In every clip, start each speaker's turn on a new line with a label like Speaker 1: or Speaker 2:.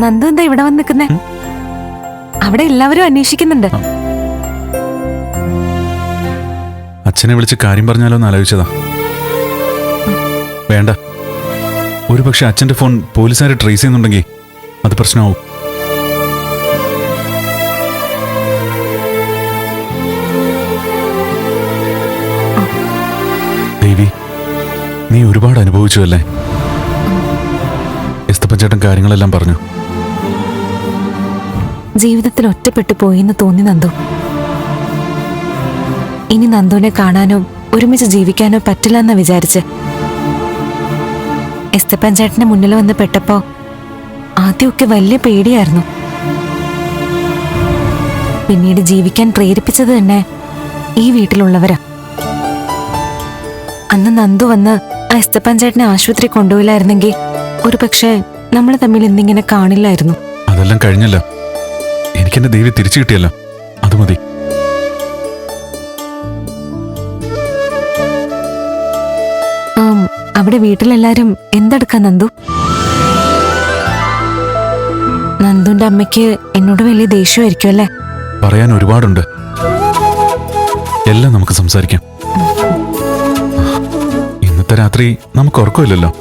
Speaker 1: നന്ദു എന്താ ഇവിടെ വന്ന് നിൽക്കുന്നേ? അവിടെ എല്ലാവരും അന്വേഷിക്കുന്നുണ്ട്.
Speaker 2: അച്ഛനെ വിളിച്ച് കാര്യം പറഞ്ഞാലോ എന്ന് ആലോചിച്ചതാ. വേണ്ട, ഒരുപക്ഷെ അച്ഛന്റെ ഫോൺ പോലീസുകാരെ ട്രേസ് ചെയ്യുന്നുണ്ടെങ്കിൽ അത് പ്രശ്നമാവും. ദേവി, നീ ഒരുപാട് അനുഭവിച്ചു അല്ലേ? എസ്തപ്പൻ ചേട്ടൻ കാര്യങ്ങളെല്ലാം പറഞ്ഞു.
Speaker 1: ജീവിതത്തിൽ ഒറ്റപ്പെട്ടു പോയിന്ന് തോന്നി നന്ദു. ഇനി നന്ദുവിനെ കാണാനോ ഒരുമിച്ച് ജീവിക്കാനോ പറ്റില്ല എന്ന് വിചാരിച്ച് എസ്തപ്പൻ ചേട്ടന്റെ മുന്നിൽ വന്ന് പെട്ടപ്പോ ആദ്യമൊക്കെ വലിയ പേടിയായിരുന്നു. പിന്നീട് ജീവിക്കാൻ പ്രേരിപ്പിച്ചത് തന്നെ ഈ വീട്ടിലുള്ളവരാ. അന്ന് നന്ദു വന്ന് ആ എസ്തപ്പൻ ചേട്ടനെ ആശുപത്രി കൊണ്ടുപോയില്ലായിരുന്നെങ്കിൽ ഒരു പക്ഷേ നമ്മൾ തമ്മിൽ ഇന്നിങ്ങനെ കാണില്ലായിരുന്നു.
Speaker 2: അതെല്ലാം കഴിഞ്ഞല്ലോ. എനിക്കെന്റെ ദേവി തിരിച്ചു കിട്ടിയല്ലോ, അത് മതി.
Speaker 1: അവിടെ വീട്ടിലെല്ലാരും എന്തെടുക്കാ നന്ദു? നന്ദുന്റെ അമ്മയ്ക്ക് എന്നോട് വലിയ ദേഷ്യമായിരിക്കും അല്ലേ?
Speaker 2: പറയാൻ ഒരുപാടുണ്ട്, എല്ലാം നമുക്ക് സംസാരിക്കാം. ഇന്നത്തെ രാത്രി നമുക്ക് ഉറക്കമില്ലല്ലോ.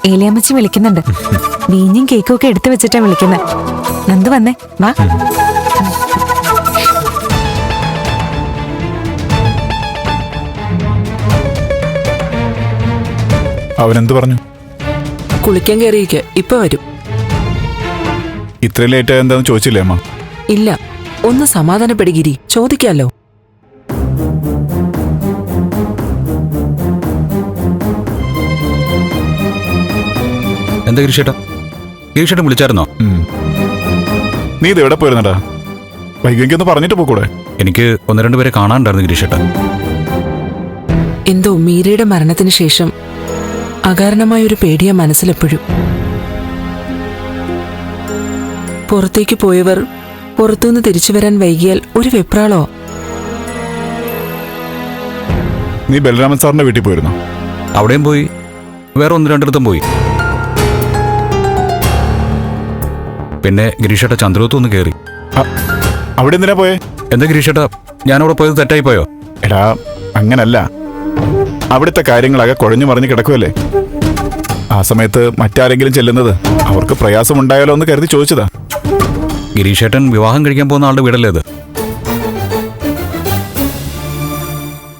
Speaker 1: ഏലിയമ്മച്ചി വിളിക്കുന്നുണ്ട്. വീഞ്ഞും കേക്കും ഒക്കെ എടുത്തു വെച്ചിട്ടാ വിളിക്കുന്നത്. നന്ദു വന്നേ, വാ.
Speaker 3: അവനെന്ത് പറഞ്ഞു?
Speaker 4: കുളിക്കാൻ കയറിയിരിക്കെ ഇപ്പൊ വരും.
Speaker 3: ഇത്ര ലേറ്റ് എന്താന്ന് ചോദിച്ചില്ലേ അമ്മ?
Speaker 4: ഇല്ല, ഒന്ന് സമാധാനപ്പെടുകിരി, ചോദിക്കാലോ.
Speaker 5: എന്താ ഗിരീഷേട്ടാ? ഗിരീഷേട്ടൻ വിളിച്ചായിരുന്നോ?
Speaker 3: നീ ഇത് എവിടെ പോയിരുന്നടാ? വൈകിയൊന്ന് പറഞ്ഞിട്ട് പോകൂടെ?
Speaker 5: എനിക്ക് ഒന്ന് രണ്ടുപേരെ കാണാനുണ്ടായിരുന്നു ഗിരീഷേട്ടാ.
Speaker 4: എന്തോ മീരയുടെ മരണത്തിന് ശേഷം അകാരണമായൊരു പേടിയാ മനസ്സിലെപ്പോഴും. പുറത്തേക്ക് പോയവർ പുറത്തുനിന്ന് തിരിച്ചു വരാൻ വൈകിയാൽ ഒരു വെപ്രാളോ.
Speaker 3: നീ ബലരാമൻ സാറിന്റെ വീട്ടിൽ പോയിരുന്നോ?
Speaker 5: അവിടെയും പോയി, വേറെ ഒന്ന് രണ്ടിടത്തും പോയി. പിന്നെ ഗിരീഷേട്ട ചന്ദ്രവത്ത് ഒന്ന് കയറി.
Speaker 3: അവിടെ എന്തിനാ പോയേ?
Speaker 5: എന്താ ഗിരീഷേട്ടാ, ഞാനവിടെ പോയത് തെറ്റായിപ്പോയോ?
Speaker 3: എടാ, അങ്ങനല്ല. അവിടുത്തെ കാര്യങ്ങളാകെ കുഴഞ്ഞു മറിഞ്ഞ് കിടക്കുമല്ലേ. ആ സമയത്ത് മറ്റാരെങ്കിലും ചെല്ലുന്നത് അവർക്ക് പ്രയാസമുണ്ടായാലോ എന്ന് കരുതി ചോദിച്ചതാ.
Speaker 5: ഗിരീഷേട്ടൻ വിവാഹം കഴിക്കാൻ പോകുന്ന ആളുടെ വീടല്ലേ അത്?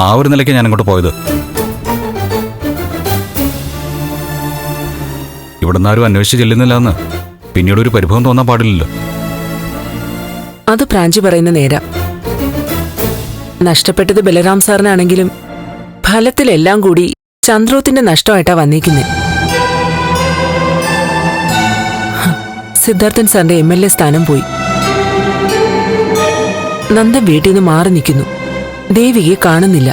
Speaker 5: ആ ഒരു നിലയ്ക്ക് ഞാൻ അങ്ങോട്ട് പോയത്. ഇവിടുന്ന് ആരും അന്വേഷിച്ച് ചെല്ലുന്നില്ല എന്ന് പിന്നീട് ഒരു പരിഭവം തോന്നാൻ പാടില്ലല്ലോ.
Speaker 4: അത് പ്രാഞ്ചി പറയുന്ന നേരാ. നഷ്ടപ്പെട്ടത് ബലറാം സാറിനാണെങ്കിലും ഫലത്തിലെല്ലാം കൂടി ചന്ദ്രോത്തിന്റെ നഷ്ടമായിട്ടാ വന്നിരിക്കുന്നേ. സിദ്ധാർത്ഥൻ സാറിന്റെ MLA സ്ഥാനം പോയി. നന്ദൻ വീട്ടിൽ നിന്ന് മാറി നിൽക്കുന്നു. ദേവിയെ കാണുന്നില്ല.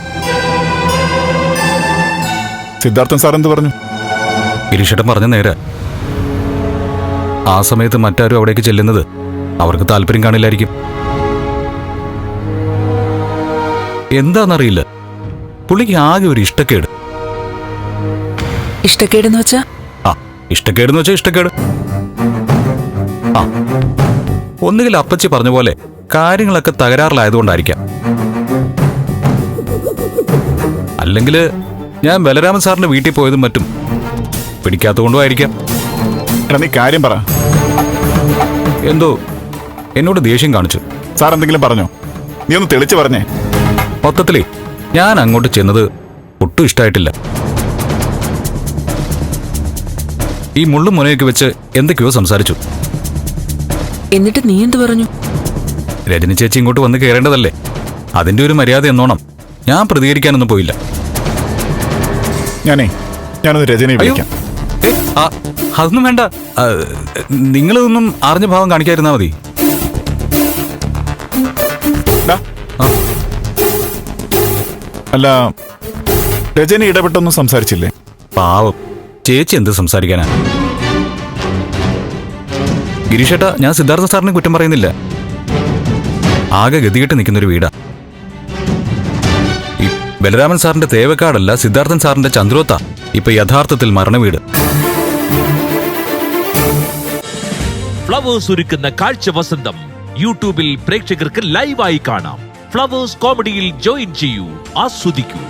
Speaker 3: സിദ്ധാർത്ഥൻ സാർ എന്ത് പറഞ്ഞു?
Speaker 5: ഗിരീഷേട്ടൻ പറഞ്ഞ നേരെ. ആ സമയത്ത് മറ്റാരും അവിടേക്ക് ചെല്ലുന്നത് അവർക്ക് താല്പര്യം കാണില്ലായിരിക്കും. എന്താന്നറിയില്ല, പുള്ളിക്ക് ആകെ ഒരു ഇഷ്ടക്കേട്.
Speaker 4: ഇഷ്ടക്കേടെന്ന് വെച്ചാ?
Speaker 5: ഇഷ്ടക്കേടെന്ന് വെച്ചാൽ ഇഷ്ടക്കേട്. ഒന്നുകിൽ അപ്പച്ചി പറഞ്ഞ പോലെ കാര്യങ്ങളൊക്കെ തകരാറിലായതുകൊണ്ടായിരിക്കാം, അല്ലെങ്കിൽ ഞാൻ ബലരാമൻ സാറിന്റെ വീട്ടിൽ പോയതും മറ്റും പിടിക്കാത്തതുകൊണ്ടും ആയിരിക്കാം.
Speaker 3: എടാ, നീ കാര്യം പറ.
Speaker 5: എന്തോ എന്നോട് ദേഷ്യം കാണിച്ചു.
Speaker 3: സാർ എന്തെങ്കിലും പറഞ്ഞോ? നീ ഒന്ന് തെളിച്ച് പറഞ്ഞേ.
Speaker 5: മൊത്തത്തിലേ ഞാൻ അങ്ങോട്ട് ചെന്നത് ഒട്ടും ഇഷ്ടമായിട്ടില്ല. ഈ മുള്ളും മുനയൊക്കെ വെച്ച് എന്തൊക്കെയോ സംസാരിച്ചു.
Speaker 4: എന്നിട്ട് നീ എന്ത് പറഞ്ഞു?
Speaker 5: രജനി ചേച്ചി ഇങ്ങോട്ട് വന്ന് കയറേണ്ടതല്ലേ, അതിന്റെ ഒരു മര്യാദ എന്നോണം ഞാൻ പ്രതികരിക്കാനൊന്നും പോയില്ല.
Speaker 3: ഞാനൊന്ന് രജനിയെ വിളിക്കാം.
Speaker 5: അതൊന്നും വേണ്ട, നിങ്ങളിതൊന്നും അറിഞ്ഞ ഭാവം കാണിക്കാതിരുന്നാ മതി.
Speaker 3: അല്ല, രജനി ഇടപെട്ടൊന്നും സംസാരിച്ചില്ലേ?
Speaker 5: പാവം ചേച്ചി എന്ത് സംസാരിക്കാനാ? ഗിരീഷേട്ടാ, ഞാൻ സിദ്ധാർത്ഥ സാറിനെ കുറ്റം പറയുന്നില്ല. ആകെ ഗതികെട്ട് നിൽക്കുന്നൊരു വീടാ. ബലരാമൻ സാറിന്റെ തേവക്കാടല്ല, സിദ്ധാർത്ഥൻ സാറിന്റെ ചന്ദ്രോത്ത ഇപ്പൊ യഥാർത്ഥത്തിൽ മരണവീട്.
Speaker 6: ഫ്ലവേഴ്സ് ഒരുക്കുന്ന കാഴ്ച വസന്തം യൂട്യൂബിൽ പ്രേക്ഷകർക്ക് ലൈവായി കാണാം. ഫ്ലവേഴ്സ് കോമഡിയിൽ ജോയിൻ ചെയ്യൂ, ആസ്വദിക്കൂ.